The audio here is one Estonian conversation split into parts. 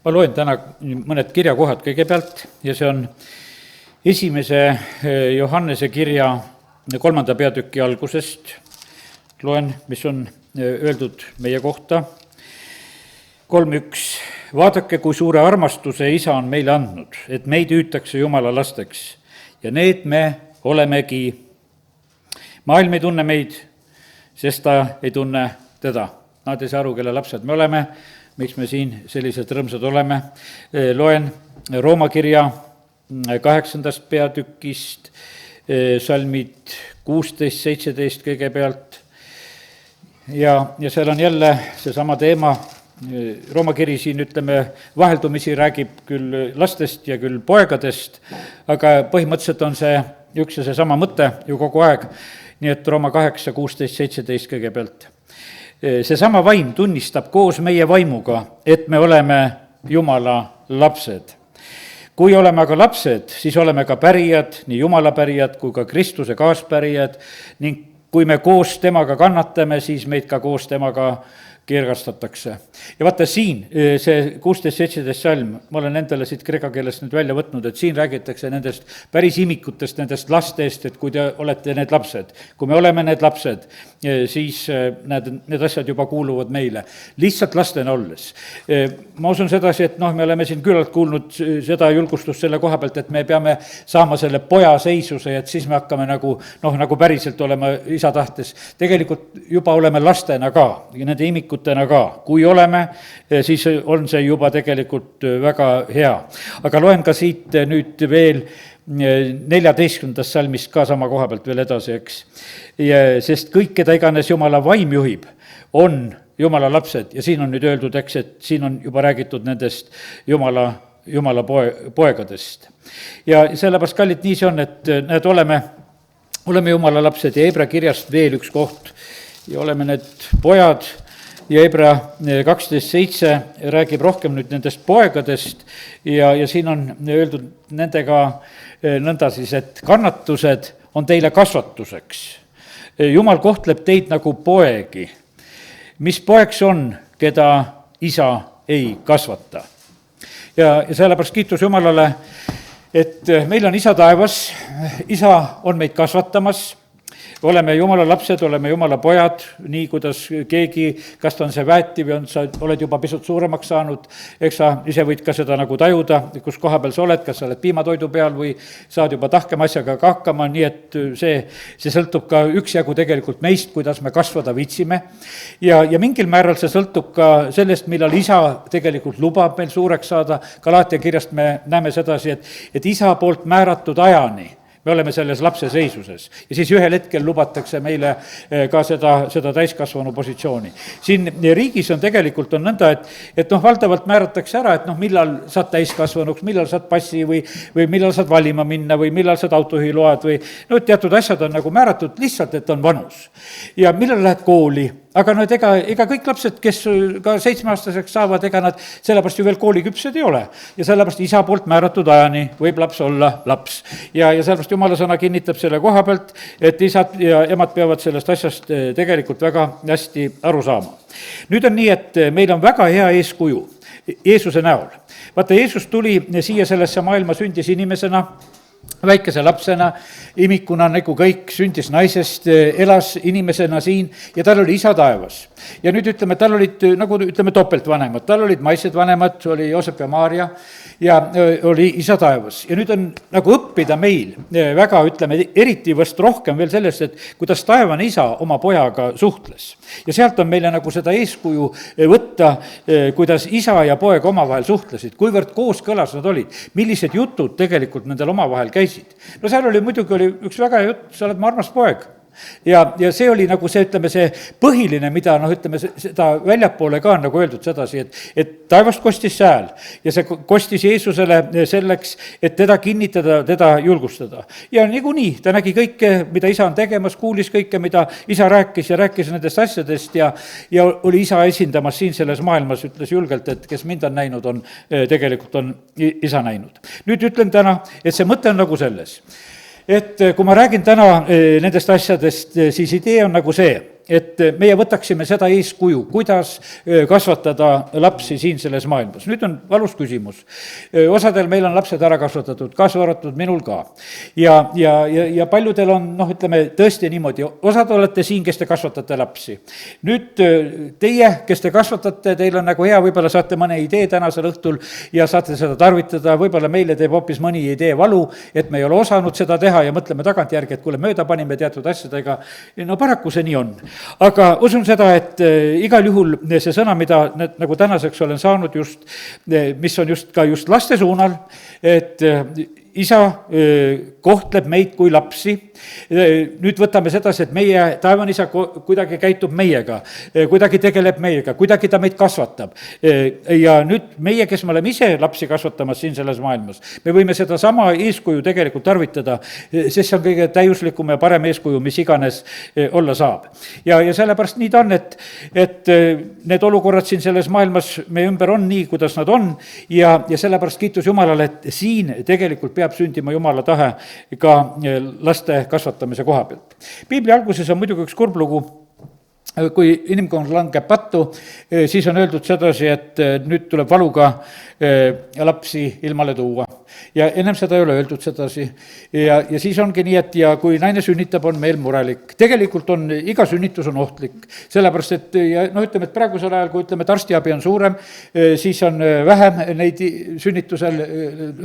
ma loen täna mõned kirjakohad kõigepealt ja see on esimese Johannese kirja 3. peatüki algusest. Loen, mis on öeldud meie kohta. 3.1. Vaadake, kui suure armastuse Isa on meile andnud, et meid hüütakse Jumala lasteks ja need me olemegi. Maailm ei tunne meid, sest ta ei tunne teda. Nad ei saa aru, kelle lapsed me oleme, miks me siin sellised rõõmsad oleme. Loen Rooma kirja 8. peatükist, salmid 16-17 kõigepealt. Ja seal on jälle seesama teema. Rooma kiri siin, vaheldumisi räägib küll lastest ja küll poegadest, aga põhimõtteliselt on see üks ja seesama mõte ju kogu aeg. Nii et Rooma 8, 16, 17 kõigepealt. Seesama vaim tunnistab koos meie vaimuga, et me oleme Jumala lapsed. Kui oleme aga lapsed, siis oleme ka pärijad, nii Jumala pärijad kui ka Kristuse kaaspärijad, ning kui me koos temaga kannatame, siis meid ka koos temaga kirgastatakse. Ja vaata siin, see 16-17 salm, ma olen endale siit kreeka keelest nüüd välja võtnud, et siin räägitakse nendest päris imikutest, nendest lastest, et kui te olete need lapsed. Kui me oleme need lapsed, siis need asjad juba kuuluvad meile. Lihtsalt lastena olles. Ma usun sedasi, et me oleme siin küllalt kuulnud seda julgustust selle koha pealt, et me peame saama selle poja seisuse, et siis me hakkame nagu päriselt olema isa tahtes. Tegelikult juba oleme lastena ka ja nende imikutena ka. Kui oleme, siis on see juba tegelikult väga hea. Aga loen ka siit nüüd veel 14. salmist ka sama koha pealt veel edasi, eks. Sest kõik, keda iganes Jumala vaim juhib, on Jumala lapsed. Ja siin on nüüd öeldud, eks, et siin on juba räägitud nendest Jumala poegadest. Ja sellepärast, kallid, nii see on, et oleme Jumala lapsed ja Hebra kirjast veel üks koht ja oleme need pojad. Ja Hebra 12.7 räägib rohkem nüüd nendest poegadest ja siin on öeldud nendega nõnda siis, et kannatused on teile kasvatuseks. Jumal kohtleb teid nagu poegi. Mis poeks on, keda isa ei kasvata? Ja sellepärast kiitus Jumalale, et meil on isa taevas, isa on meid kasvatamas. Oleme Jumala lapsed, oleme Jumala pojad, nii kuidas keegi, kas ta on see väeti või sa oled juba pisut suuremaks saanud, eks sa ise võid ka seda nagu tajuda, kus koha peal sa oled, kas sa oled piimatoidu peal või saad juba tahkem asjaga ka hakkama, nii et see sõltub ka üksjagu tegelikult meist, kuidas me kasvada viitsime. Ja mingil määral see sõltub ka sellest, millal isa tegelikult lubab meil suureks saada. Galaatia kirjast me näeme sedasi, et isa poolt määratud ajani me oleme selles lapse seisuses ja siis ühel hetkel lubatakse meile ka seda täiskasvanu positsiooni. Siin riigis on tegelikult on nõnda, et valdavalt määratakse ära, et millal saad täiskasvanuks, millal saad passi või millal saad valima minna või millal saad autojuhiload või teatud asjad on nagu määratud lihtsalt, et on vanus. Ja millal lähed kooli? Aga ega kõik lapsed, kes ka 7-aastaseks saavad, ega nad sellepärast ju veel kooliküpsed ei ole. Ja sellepärast isa poolt määratud ajani võib laps olla laps. Ja sellepärast Jumala sõna kinnitab selle koha pealt, et isad ja emad peavad sellest asjast tegelikult väga hästi aru saama. Nüüd on nii, et meil on väga hea eeskuju Jeesuse näol. Vaata, Jeesus tuli siia sellesse maailma, sündis inimesena, väikese lapsena, imikuna nagu kõik, sündis naisest, elas inimesena siin ja tal oli isa taevas. Ja nüüd tal olid topeltvanemad, tal olid maised vanemad, oli Joosep ja Maaria ja oli isa taevas. Ja nüüd on nagu õppida meil väga, eriti vast rohkem veel sellest, et kuidas taevane isa oma pojaga suhtles. Ja sealt on meile nagu seda eeskuju võtta, kuidas isa ja poeg omavahel suhtlesid, kuivõrd kooskõlas nad olid, millised jutud tegelikult nendel omavahel käisid. Seal oli muidugi üks väga hea jutt, sa oled mu armas poeg. Ja see oli nagu see põhiline, mida seda väljapoole ka on nagu öeldud sedasi, et taevast kostis sääl ja see kostis Jeesusele selleks, et teda kinnitada, teda julgustada. Ja niikuinii ta nägi kõike, mida isa on tegemas, kuulis kõike, mida isa rääkis ja rääkis nendest asjadest ja oli isa esindamas siin selles maailmas, ütles julgelt, et kes mind on näinud, tegelikult on isa näinud. Nüüd ütlen täna, et see mõte on nagu selles, et kui ma räägin täna nendest asjadest, siis idee on nagu see, et meie võtaksime seda eeskuju, kuidas kasvatada lapsi siin selles maailmas. Nüüd on valus küsimus. Osadel meil on lapsed ära kasvatatud, kaasa arvatud minul ka. Ja paljudel on, ütleme tõesti niimoodi, osad olete siin, kes te kasvatate lapsi. Nüüd teie, kes te kasvatate, teil on nagu hea, võib-olla saate mõne idee tänasel õhtul ja saate seda tarvitada, võib-olla meile teeb hoopis mõni idee valu, et me ei ole osanud seda teha ja mõtleme tagantjärgi, et kuule, mööda panime teatud asjadega. No paraku see nii on. Aga usun seda, et igal juhul see sõna, mida nagu tänaseks olen saanud just, mis on just ka just laste suunal, et isa kohtleb meid kui lapsi. Nüüd võtame sedasi, et meie taevane isa kuidagi käitub meiega, kuidagi tegeleb meiega, kuidagi ta meid kasvatab. Ja nüüd meie, kes me oleme ise lapsi kasvatamas siin selles maailmas, me võime seda sama eeskuju tegelikult tarvitada, sest see on kõige täiuslikum ja parem eeskuju, mis iganes olla saab. Ja sellepärast nii ta on, et need olukorrad siin selles maailmas meie ümber on nii, kuidas nad on ja sellepärast kiitus Jumalale, et siin tegelikult peab sündima Jumala tahe ka laste kasvatamise koha pealt. Piibli alguses on muidugi üks kurb lugu, kui inimkond langeb pattu, siis on öeldud sedasi, et nüüd tuleb valuga lapsi ilmale tuua. Ja ennem seda ei ole öeldud sedasi. Ja siis ongi nii, et ja kui naine sünnitab, on meel murelik. Tegelikult on, iga sünnitus on ohtlik. Sellepärast, et ütleme, et praegusel ajal, kui ütleme, et arstiabi on suurem, siis on vähem neid sünnitusel,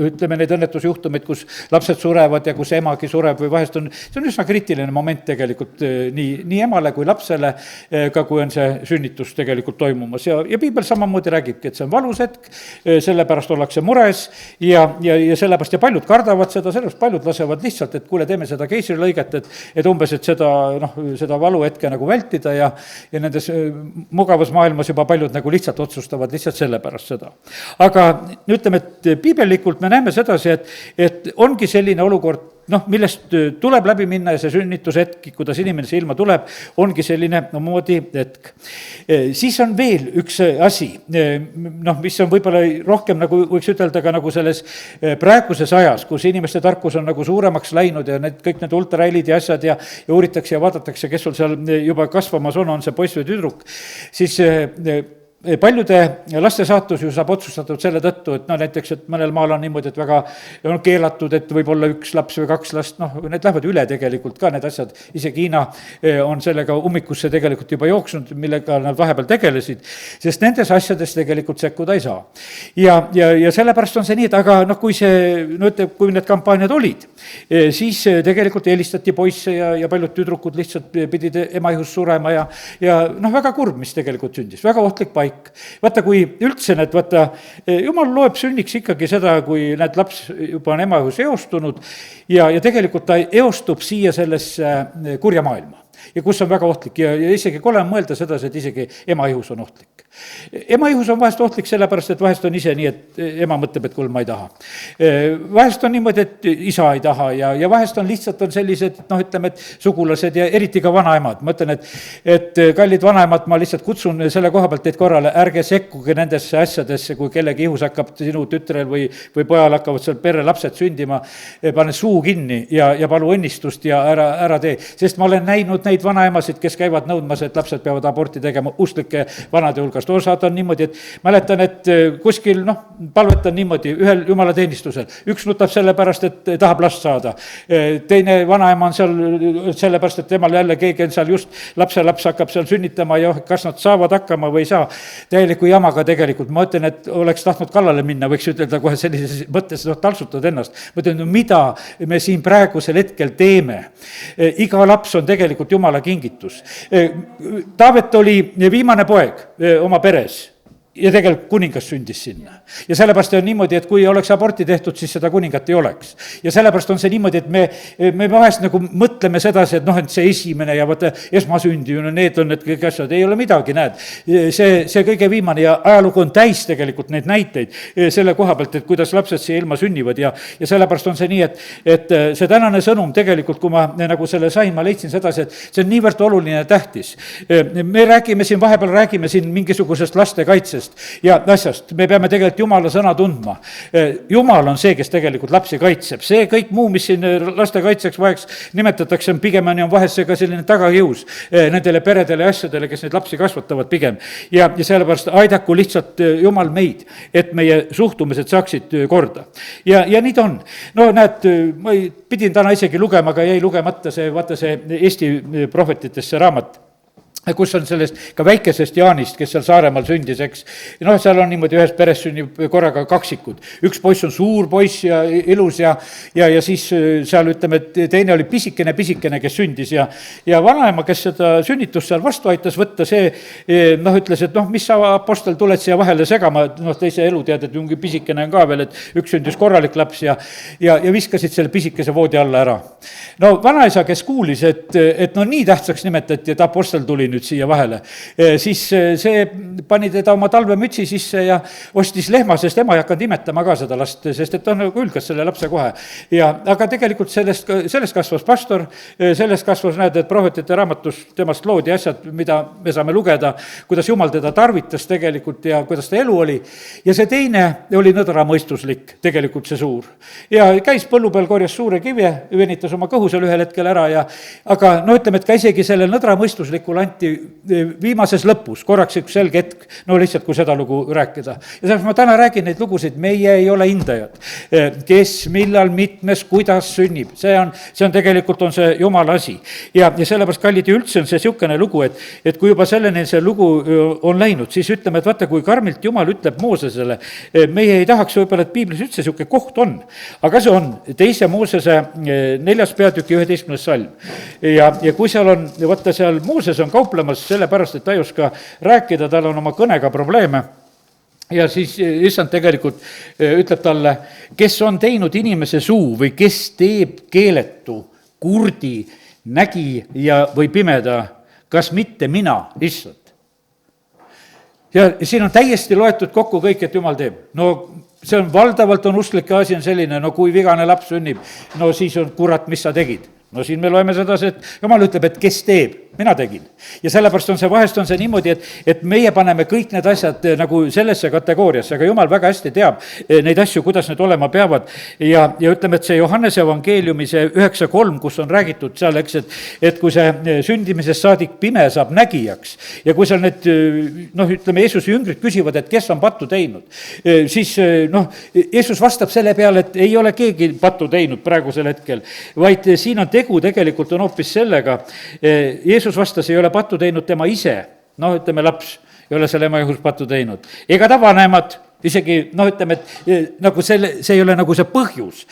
ütleme, neid õnnetusjuhtumeid, kus lapsed surevad ja kus emagi sureb või vahest on, see on üsna kriitiline moment tegelikult nii emale kui lapsele, ka kui on see sünnitus tegelikult toimumas. Ja piibel samamoodi räägibki, et see on valus hetk, sellepärast ollakse mures ja sellepärast ja paljud kardavad seda, sellepärast paljud lasevad lihtsalt, et kuule, teeme seda keisrilõiget, et umbes, et seda valuhetke nagu vältida ja nendes mugavas maailmas juba paljud nagu lihtsalt otsustavad lihtsalt sellepärast seda. Aga ütleme, et piibellikult me näeme sedasi, et ongi selline olukord, millest tuleb läbi minna ja see sünnitushetk, kuidas inimene see ilma tuleb, ongi selline moodi hetk. Siis on veel üks asi, mis on võib-olla rohkem nagu võiks ütelda ka nagu selles praeguses ajas, kus inimeste tarkus on nagu suuremaks läinud ja kõik need ultrahelid ja asjad ja uuritakse ja vaadatakse, kes sul seal juba kasvamas on see poiss või tüdruk, siis paljude laste saatus ju saab otsustatud selle tõttu, et näiteks, et mõnel maal on niimoodi, et väga on keelatud, et võib olla üks laps või kaks last, need lähevad üle tegelikult ka need asjad, isegi Hiina on sellega ummikusse tegelikult juba jooksnud, millega nad vahepeal tegelesid, sest nendes asjades tegelikult sekkuda ei saa. Ja sellepärast on see nii, et aga kui kui need kampaaniad olid, siis tegelikult eelistati poisse ja paljud tüdrukud lihtsalt pidid ema ihus surema ja väga kurb, mis tegelikult sündis, väga ohtlik paik. Vaata, kui üldse Jumal loeb sünniks ikkagi seda, kui need laps juba on ema ihus eostunud ja tegelikult ta eostub siia sellesse kurja maailma. Ja kus on väga ohtlik ja isegi kole on mõelda sedasi, et isegi ema ihus on ohtlik. Ema ihus on vahest ohtlik sellepärast, et vahest on ise nii, et ema mõtleb, et kuule, ma ei taha. Vahest on niimoodi, et isa ei taha ja vahest on lihtsalt on sellised, ütleme, et sugulased ja eriti ka vanaemad. Ma ütlen, et kallid vanaemad, ma lihtsalt kutsun selle koha pealt teid korrale, ärge sekkuge nendesse asjadesse, kui kellegi ihus hakkab sinu tütrel või pojal hakkavad seal perre lapsed sündima, pane suu kinni ja palu õnnistust ja ära tee. Sest ma olen näinud neid vanaemasid, kes käivad nõudmas, et lapsed peavad aborti tegema usklike vanade hulgast. Osad on niimoodi, et mäletan, et kuskil, palvetan niimoodi ühel jumalateenistusel. Üks nutab sellepärast, et tahab last saada. Teine vanaema on seal sellepärast, et temal jälle keegi on seal just lapselaps hakkab seal sünnitama ja kas nad saavad hakkama või ei saa. Täieliku jamaga tegelikult. Ma ütlen, et oleks tahtnud kallale minna, võiks ütelda kohe sellises mõttes, taltsutad ennast. Ma ütlen, mida me siin praegusel hetkel teeme. Iga laps on tegelikult Jumala kingitus. Taavet oli viimane poeg oma peres ja tegelikult kuningas sündis sinna. Ja sellepärast on niimoodi, et kui oleks aborti tehtud, siis seda kuningat ei oleks. Ja sellepärast on see niimoodi, et me vahest nagu mõtleme sedasi, et see esimene ja vaata esmasündi, need on need kõik asjad, ei ole midagi, näed. See kõige viimane ja ajalugu on täis tegelikult neid näiteid selle koha pealt, et kuidas lapsed siia ilma sünnivad ja sellepärast on see nii, et see tänane sõnum tegelikult, kui ma nagu selle sain, ma leidsin sedasi, et see on niivõrd oluline ja tähtis. Me räägime siin mingisugusest lastekaitsest, asjadest ja asjast, me peame tegelikult Jumala sõna tundma. Jumal on see, kes tegelikult lapsi kaitseb, see kõik muu, mis siin laste kaitseks vaheks nimetatakse, pigem on vahest see ka selline tagakius nendele peredele ja asjadele, kes neid lapsi kasvatavad pigem. Ja sellepärast aidaku lihtsalt Jumal meid, et meie suhtumised saaksid korda. Ja nii ta on. No näed, ma pidin täna isegi lugema, aga jäi lugemata see, vaata see Eesti prohvetitest see raamat, kus on sellest ka väikesest Jaanist, kes seal Saaremaal sündis, eks. Noh, seal on niimoodi ühes peres sünnib korraga kaksikud. Üks poiss on suur poiss ja ilus ja siis seal ütleme, et teine oli pisikene, kes sündis ja vanaema, kes seda sünnitust seal vastu aitas võtta, see ütles, et mis sa, apostel, tuled siia vahele segama, teise elu tead, et mingi pisikene on ka veel, et üks sündis korralik laps ja viskasid selle pisikese voodi alla ära. No vanaisa, kes kuulis, et nii tähtsaks nimetati, et apostel tuli nüüd siia vahele, siis see pani teda oma talvemütsi sisse ja ostis lehma, sest ema ei hakanud imetama ka seda last, sest et ta nagu ülgas selle lapse kohe. Aga tegelikult sellest kasvas pastor, sellest kasvas, näed, et prohvetite raamatus temast loodi asjad, mida me saame lugeda, kuidas Jumal teda tarvitas tegelikult ja kuidas ta elu oli. Ja see teine oli nõdramõistuslik, tegelikult see suur. Ja käis põllu peal, korjas suure kivi, venitas oma kõhu seal ühel hetkel ära aga ütleme, et ka isegi sellel nõdramõistuslikul anti viimases lõpus, korraks üks selge hetk, lihtsalt kui seda lugu rääkida. Ja sellepärast ma täna räägin neid lugusid, meie ei ole hindajad, kes, millal, mitmes, kuidas sünnib. See on tegelikult on see Jumala asi. Ja sellepärast, kallid, ja üldse on see niisugune lugu, et kui juba selleni see lugu on läinud, siis ütleme, et vaata, kui karmilt Jumal ütleb Moosesele, meie ei tahaks võib-olla, et piiblis üldse niisugune koht on, aga see on 2. Moosese 4. peatüki 11. salm. Ja kui seal on, vaata seal Mooses on kauplemas sellepärast, et ta ei oska rääkida, tal on oma kõnega probleeme. Ja siis issand tegelikult ütleb talle, kes on teinud inimese suu või kes teeb keeletu, kurdi, nägija või pimeda, kas mitte mina, issand. Ja siin on täiesti loetud kokku kõik, et Jumal teeb. No see on valdavalt on usklike asi on selline, kui vigane laps sünnib, siis on kurat, mis sa tegid. No siin me loeme sedasi, et Jumal ütleb, et kes teeb, mina tegin. Ja sellepärast on see, vahest on see niimoodi, et meie paneme kõik need asjad nagu sellesse kategooriasse, aga Jumal väga hästi teab neid asju, kuidas need olema peavad. Ja ütleme, et see Johannese evangeeliumi see 9.3, kus on räägitud seal, eks, et kui see sündimisest saadik pime saab nägijaks ja kui seal need, ütleme, Jeesuse jüngrid küsivad, et kes on pattu teinud, siis Jeesus vastab selle peale, et ei ole keegi pattu teinud praegusel hetkel, vaid siin on tegu tegelikult on hoopis sellega, Jeesus vastas, ei ole pattu teinud tema ise, ütleme, laps ei ole selle ema juhus pattu teinud, ega tavanemad, isegi, ütleme, et nagu see ei ole nagu see põhjus.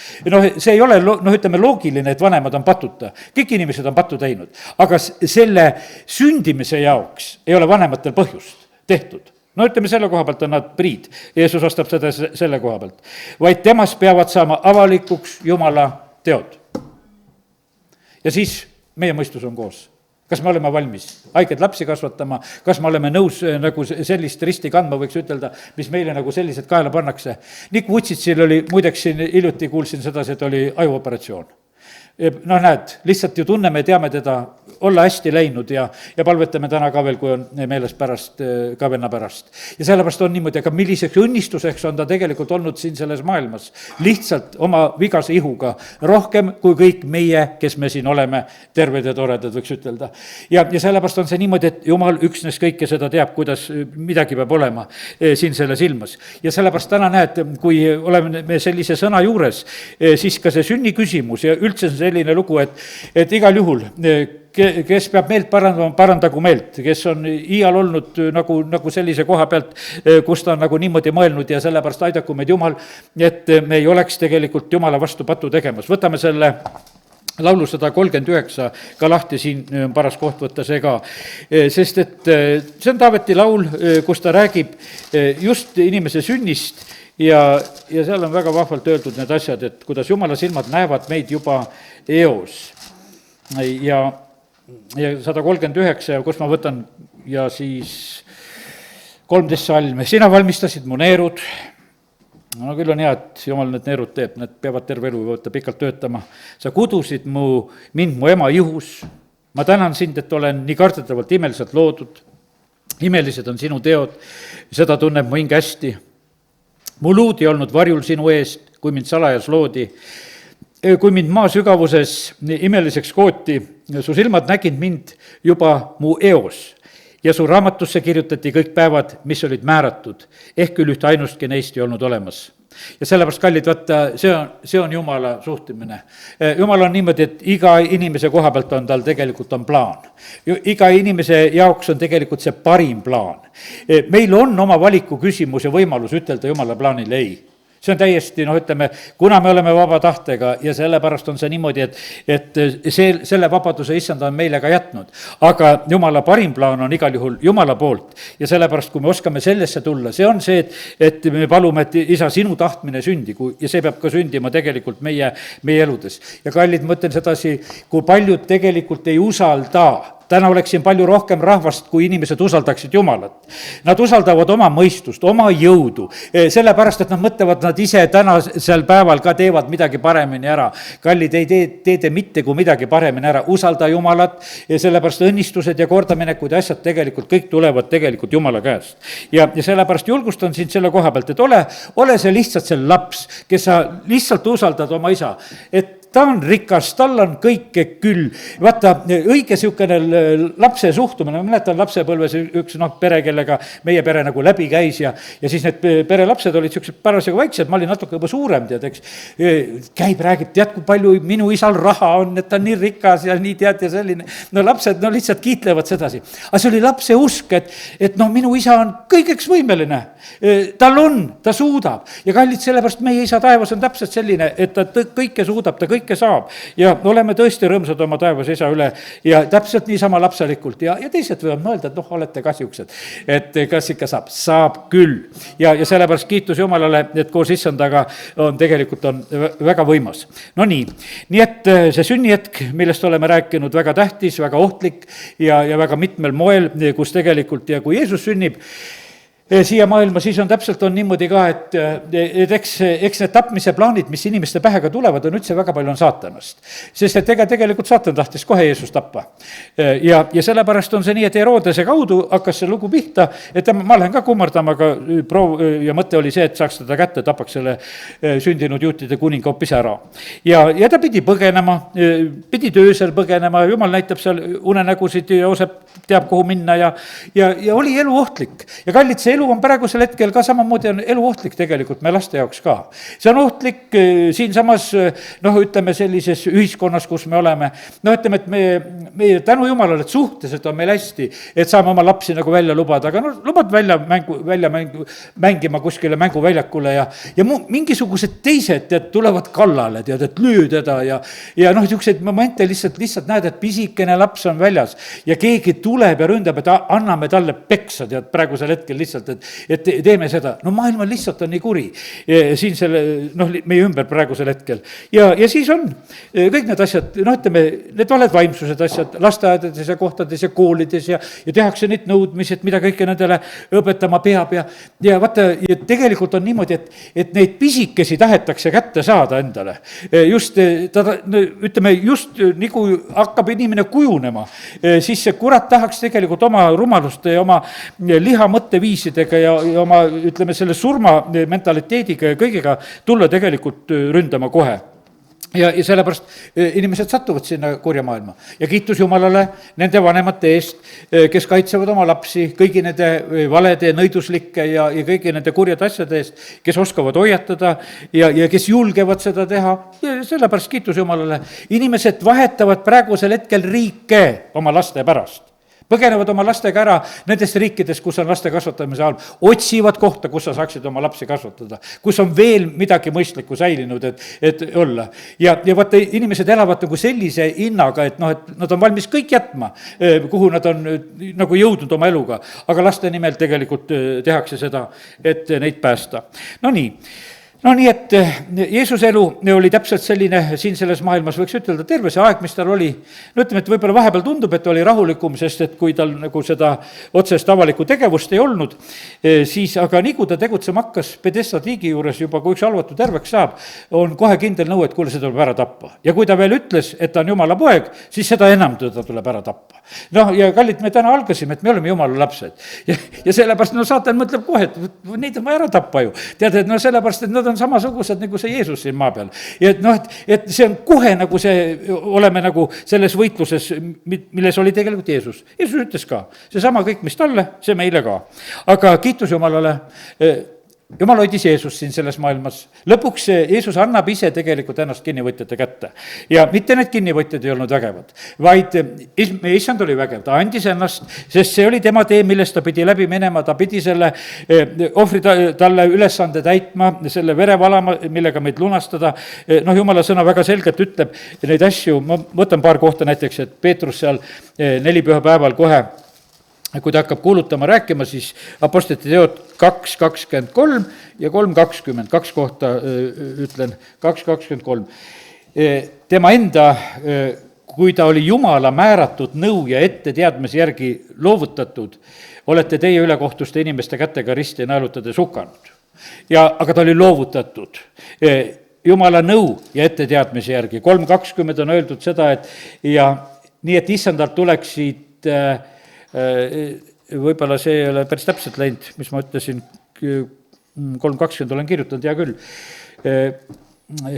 See ei ole, ütleme, loogiline, et vanemad on patuta. Kõik inimesed on pattu teinud, aga selle sündimise jaoks ei ole vanematel põhjust tehtud. Ütleme, selle koha pealt on nad priid. Jeesus vastab seda selle koha pealt. Vaid temast peavad saama avalikuks Jumala teod. Ja siis meie mõistus on koos. Kas me oleme valmis haiged lapsi kasvatama, kas me oleme nõus nagu sellist risti kandma, võiks ütelda, mis meile nagu sellised kaela pannakse. Nick Vucicil oli, muideks siin hiljuti kuulsin sedasi, et oli ajuoperatsioon. Näed, lihtsalt ju tunneme ja teame teda, olla hästi läinud ja palvetame täna ka veel, kui on meeles pärast, ka venna pärast. Ja sellepärast on niimoodi, aga milliseks õnnistuseks on ta tegelikult olnud siin selles maailmas. Lihtsalt oma vigase ihuga, rohkem kui kõik meie, kes me siin oleme terved ja toredad, võiks ütelda. Ja sellepärast on see niimoodi, et Jumal üksnes kõike seda teab, kuidas midagi peab olema siin selles ilmas. Ja sellepärast täna näed, kui oleme me sellise sõna juures, siis ka see sünni küsimus ja üldse selline lugu, et igal juhul, kes peab meelt parandama, parandagu meelt, kes on iial olnud nagu sellise koha pealt, kus ta on nagu niimoodi mõelnud ja sellepärast aidaku meid Jumal, et me ei oleks tegelikult Jumala vastu patu tegemas. Võtame selle laulu 139 ka lahti, siin on paras koht võtta see ka, sest et see on Taaveti laul, kus ta räägib just inimese sünnist ja seal on väga vahvalt öeldud need asjad, et kuidas Jumala silmad näevad meid juba eos. Ja 139, kus ma võtan ja siis 13 salme. Sina valmistasid mu neerud. Küll on hea, et Jumal need neerud teeb, need peavad terve elu võtta pikalt töötama. Sa kudusid mind mu ema ihus. Ma tänan sind, et olen nii kardetavalt imeliselt loodud. imelised on sinu teod, seda tunneb mu hing hästi. mu luud ei olnud varjul sinu eest, kui mind salajas loodi. kui mind maa sügavuses imeliseks kooti, su silmad nägid mind juba mu eos ja su raamatusse kirjutati kõik päevad, mis olid määratud, ehk küll ühte ainustki neist ei olnud olemas. ja sellepärast, kallid, vaata, see on Jumala suhtumine. Jumal on niimoodi, et iga inimese koha pealt on tal tegelikult on plaan. Iga inimese jaoks on tegelikult see parim plaan. Meil on oma valiku küsimus ja võimalus ütelda Jumala plaanile ei. See on täiesti, ütleme, kuna me oleme vaba tahtega ja sellepärast on see niimoodi, et selle vabaduse issand on meile ka jätnud. Aga Jumala parim plaan on igal juhul Jumala poolt ja sellepärast, kui me oskame sellesse tulla, see on see, et me palume, et isa, sinu tahtmine sündigu ja see peab ka sündima tegelikult meie eludes. Ja kallid, mõtlen sedasi, kui paljud tegelikult ei usalda. Täna oleks siin palju rohkem rahvast, kui inimesed usaldaksid Jumalat. Nad usaldavad oma mõistust, oma jõudu, sellepärast, et nad mõtlevad, nad ise tänasel päeval ka teevad midagi paremini ära. Kallid, ei tee mitte kui midagi paremini ära. Usalda Jumalat ja sellepärast õnnistused ja kordaminekud ja asjad tegelikult kõik tulevad tegelikult Jumala käest. Ja sellepärast julgustan sind selle koha pealt, et ole see lihtsalt see laps, kes sa lihtsalt usaldad oma isa, et ta on rikas, tal on kõike küll. Vaata, õige sihukene lapse suhtumine, ma mäletan lapsepõlves üks pere, kellega meie pere nagu läbi käis ja siis need perelapsed olid siuksed parasjagu väiksed, ma olin natuke juba suurem, tead, eks. Käib, räägib, tead, kui palju minu isal raha on, et ta on nii rikas ja nii tead ja selline. Lapsed lihtsalt kiitlevad sedasi. Aga see oli lapse usk, et minu isa on kõigeks võimeline. Ta suudab ja kallid, sellepärast meie isa taevas on täpselt selline, et ta kõike suudab, ta kõike saab ja oleme tõesti rõõmsad oma taevas isa üle ja täpselt niisama lapselikult ja teised võivad mõelda, et olete ka siuksed, et kas ikka saab küll ja sellepärast kiitus Jumalale, et koos issandaga on tegelikult on väga võimas. No nii et see sünnihetk, millest oleme rääkinud, väga tähtis, väga ohtlik ja väga mitmel moel, kus tegelikult ja kui Jeesus sünnib siia maailma, siis on täpselt on niimoodi ka, et eks need tapmise plaanid, mis inimeste pähega tulevad, on üldse väga palju on saatanast. Sest et tegelikult saatan tahtis kohe Jeesust tappa. Ja sellepärast on see nii, et Herodese kaudu hakkas see lugu pihta, et ma lähen ka kummardama, aga ja mõte oli see, et saaks teda kätte, tapaks selle sündinud juutide kuninga hoopis ära. Ja ta pidi põgenema, pidi töösel põgenema, Jumal näitab seal unenägusid ja Joosep teab, kuhu minna ja oli elu ohtlik. Ja kallid, see elu on praegusel hetkel ka samamoodi on elu ohtlik tegelikult me laste jaoks ka. See on ohtlik siinsamas, ütleme sellises ühiskonnas, kus me oleme. Ütleme, et meie tänu Jumalale, et suhteliselt on meil hästi, et saame oma lapsi nagu välja lubada, aga lubad välja mängima kuskile mänguväljakule ja mingisugused teised tead, tulevad kallale, tead, et löö teda ja niisuguseid momente lihtsalt näed, et pisikene laps on väljas ja keegi tuleb ja ründab, et anname talle peksa, tead, praegusel hetkel lihtsalt, et teeme seda. Maailm lihtsalt on nii kuri siin meie ümber praegusel hetkel. Ja siis on kõik need asjad, ütleme, need valed vaimsused asjad, lasteaedades ja kohtades ja koolides ja tehakse neid nõudmisi, et mida kõike nendele õpetama peab ja vaata, ja tegelikult on niimoodi, et neid pisikesi tahetakse kätte saada endale. Just, ütleme, just nagu hakkab inimene kujunema, siis see kurat tahaks tegelikult oma rumaluste ja oma liha mõtteviisidega ja oma, ütleme, selle surma mentaliteediga ja kõigega tulla tegelikult ründama kohe. Ja sellepärast inimesed satuvad sinna kurja maailma ja kiitus Jumalale nende vanemate eest, kes kaitsevad oma lapsi kõigi nende valede, nõiduslike ja kõigi nende kurjade asjade eest, kes oskavad hoiatada ja kes julgevad seda teha. Ja sellepärast kiitus Jumalale. Inimesed vahetavad praegusel hetkel riike oma laste pärast. Põgenevad oma lastega ära nendest riikides, kus on laste kasvatamise all, otsivad kohta, kus sa saaksid oma lapsi kasvatada, kus on veel midagi mõistlikku säilinud, et olla. Ja vaata, inimesed elavad nagu sellise hinnaga, et nad on valmis kõik jätma, kuhu nad on nagu jõudnud oma eluga, aga laste nimel tegelikult tehakse seda, et neid päästa. No nii. no nii, et Jeesuse elu oli täpselt selline siin selles maailmas, võiks ütelda, terve see aeg, mis tal oli. No ütleme, et võib-olla vahepeal tundub, et oli rahulikum, sest et kui tal nagu seda otsest avalikku tegevust ei olnud, siis aga nii kui ta tegutsema hakkas Pedesta tiigi juures juba, kui üks halvatu terveks saab, on kohe kindel nõu, et kuule, see tuleb ära tappa. Ja kui ta veel ütles, et ta on Jumala poeg, siis seda enam teda tuleb ära tappa. Noh, ja kallid, me täna algasime, et me oleme Jumala lapsed. Ja sellepärast, no saatan mõtleb kohe, et neid on vaja ära tappa ju. Tead, et no sellepärast, et nad on samasugused nagu see Jeesus siin maa peal. Ja et noh, et see on kohe nagu see, oleme nagu selles võitluses, milles oli tegelikult Jeesus. Jeesus ütles ka, seesama kõik, mis talle, see meile ka. Aga kiitus Jumalale, Jumal hoidis Jeesus siin selles maailmas. Lõpuks Jeesus annab ise tegelikult ennast kinnivõtjate kätte. Ja mitte need kinnivõtjad ei olnud vägevad, vaid issand oli vägev, ta andis ennast, sest see oli tema tee, millest ta pidi läbi minema, ta pidi selle ohvri talle ülesande täitma, selle vere valama, millega meid lunastada. Noh, Jumala sõna väga selgelt ütleb neid asju, ma võtan paar kohta näiteks, et Peetrus seal 4 pühapäeval kohe, kui ta hakkab kuulutama, rääkima, siis apostlite teod 2:23 ja 3:20, 2 kohta ütlen, 2:23. Tema enda, kui ta oli Jumala määratud nõu ja etteteadmise järgi loovutatud, olete teie ülekohtuste inimeste kätega risti naelutades hukanud. Aga ta oli loovutatud Jumala nõu ja etteteadmise järgi. 3:20 on öeldud seda, et ja nii, et issandalt tuleksid võib-olla see ei ole päris täpselt läinud, mis ma ütlesin, 3:20 olen kirjutanud, hea küll.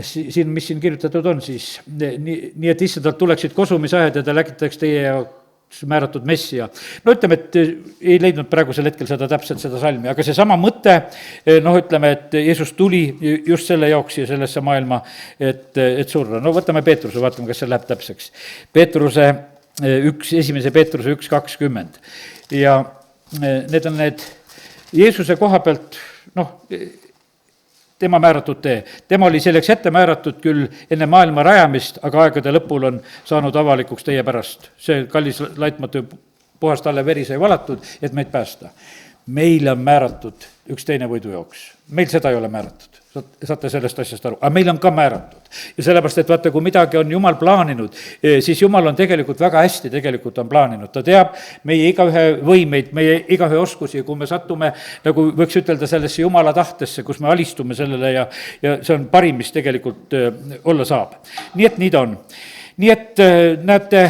Siin, mis siin kirjutatud on siis, nii et issandalt tuleksid kosumisajad ja ta läkitaks teie jaoks määratud messia. No ütleme, et ei leidnud praegusel hetkel seda täpselt seda salmi, aga seesama mõte, noh ütleme, et Jeesus tuli just selle jaoks ja sellesse maailma, et surra. No võtame Peetruse, vaatame, kas see läheb täpseks. Peetruse 1 Peetruse 1:20 ja need on need Jeesuse koha pealt, noh, tema määratud tee. Tema oli selleks ette määratud küll enne maailma rajamist, aga aegade lõpul on saanud avalikuks teie pärast. See kallis laitmatu puhas talle veri sai valatud, et meid päästa. Meile on määratud üks teine võidujooks. Meil seda ei ole määratud. Saate sellest asjast aru, aga meil on ka määratud. Ja sellepärast, et vaata, kui midagi on Jumal plaaninud, siis Jumal on tegelikult väga hästi tegelikult on plaaninud. Ta teab meie igaühe võimeid, meie igaühe oskusi, kui me satume, nagu võiks ütelda, sellesse Jumala tahtesse, kus me alistume sellele ja see on parim, mis tegelikult olla saab. Nii et nii ta on. Nii et näete,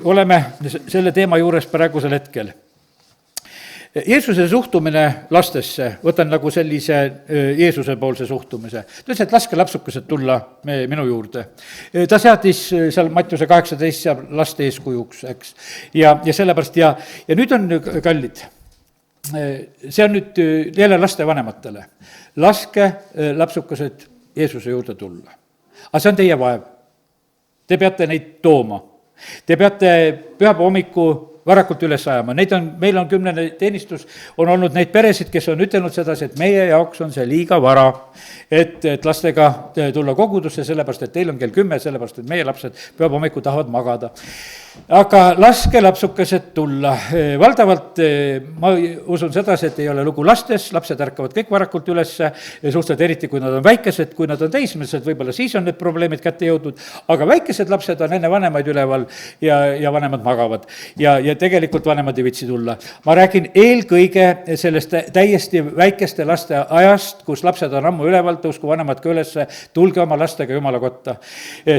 oleme selle teema juures praegusel hetkel. Jeesuse suhtumine lastesse, võtan nagu sellise Jeesuse poolse suhtumise. Ta ütles, et laske lapsukesed tulla minu juurde. Ta seadis seal Mattiuse 18 laste eeskujuks, eks. Ja sellepärast ja nüüd on kallid. See on nüüd jälle laste vanematele. Laske lapsukesed Jeesuse juurde tulla. Aga see on teie vaev. Te peate neid tooma. Te peate pühapäeva hommiku varakult üles ajama, meil on 10. teenistus, on olnud neid peresid, kes on ütelnud sedasi, et meie jaoks on see liiga vara, et lastega tulla kogudusse, sellepärast, et teil on kell 10, sellepärast, et meie lapsed pühapäeva hommiku tahavad magada. Aga laske lapsukesed tulla. Valdavalt ma usun sedasi, et ei ole lugu lastes, lapsed ärkavad kõik varakult ülesse, suhteliselt eriti, kui nad on väikesed, kui nad on teismelised, võib-olla siis on need probleemid kätte jõudnud, aga väikesed lapsed on enne vanemaid üleval ja vanemad magavad ja tegelikult vanemad ei vitsi tulla. Ma räägin eelkõige sellest täiesti väikeste laste ajast, kus lapsed on ammu üleval, tõusku vanemad ka ülesse, tulge oma lastega Jumala kotta.